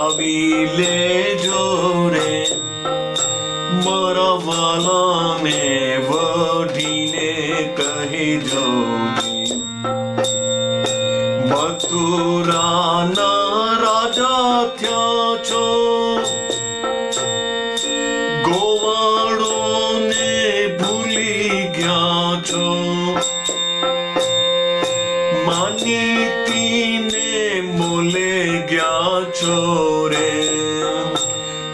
મનાવી લેજો રે મારા વાલાને વઢીને કહેજો મથુરાના રાજા થયા છો ગોવાળોને ભૂલી ગયા છો માનીતીને મોલે ગયા છો રે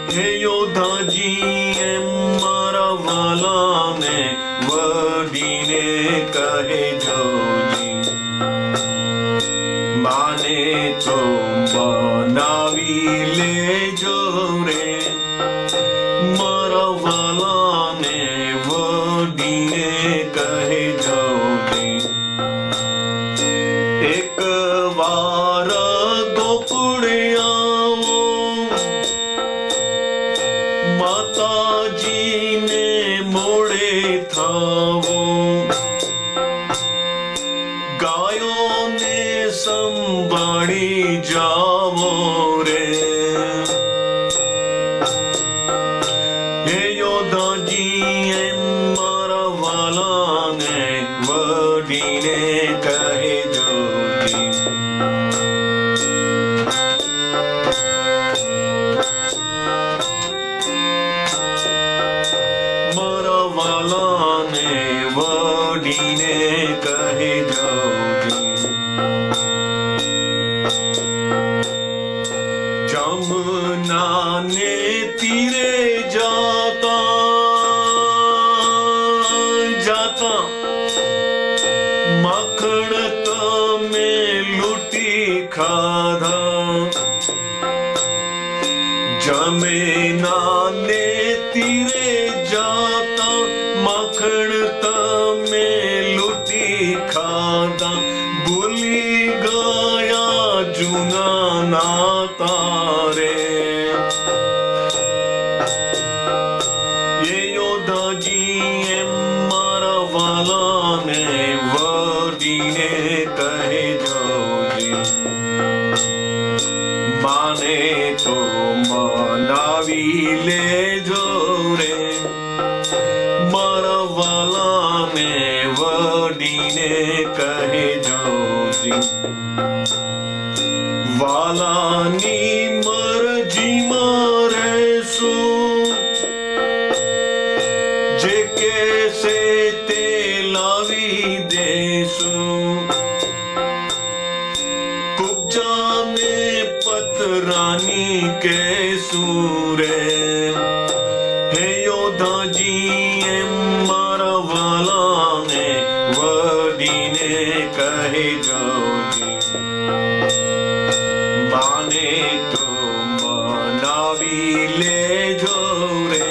હે યોધાજી એમ મારા વાલાને વઢીને કહેજો માને તો મનાવી લેજો રે મારા વાલાને વઢીને કહેજો એક વાર ગોકુળે આવો માતાજીને મોડે થાવો ગાયોને સંભાળી જાવો રે હે યોધાજી એમ મારા વાલાને વઢીને કહેજો મારા વાલાને વઢીને કહેજો જમનાને તીરે જાતા માખણ તમે લૂટી ખાધા જમનાને તીરે જાતા માખણ તમે લૂટી ખાધા ભૂલી ગયા જૂના નાતા રે એ યોધાજી એમ મારા વાલાને વઢીને કહેજો માને તો મનાવી લેજો રે મારા વાલાને વઢીને કહેજો વાલાની મરજીમાં રહેશું જે કેસે તે લાવી દેશું કુબજાને પતરાની કહેશું રે હે યોધાજી એમ મારા વાલાને વઢીને કહેજો માને તો મનાવી લેજો રે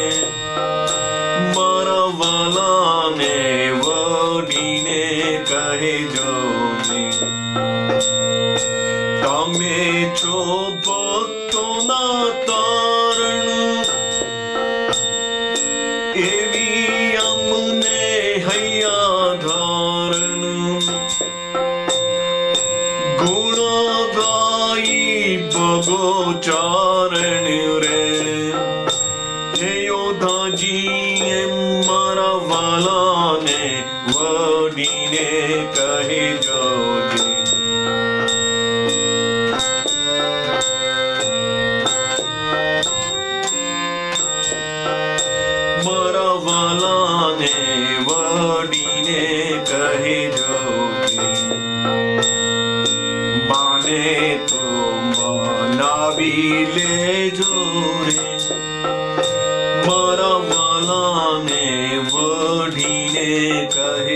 મારા વાલાને વઢીને કહેજો તમે છો ભક્તોના તારણ એવી અમને હૈયા ધારણ ગુણ ગાઈ ભગો ચારણ રે હે યોધાજી એમ મારા વાલાને વઢીને કહેજો મારા વાલાને વઢીને કહેજો માને તો મનાવી લેજો રે મારા વાલાને વઢીને કહે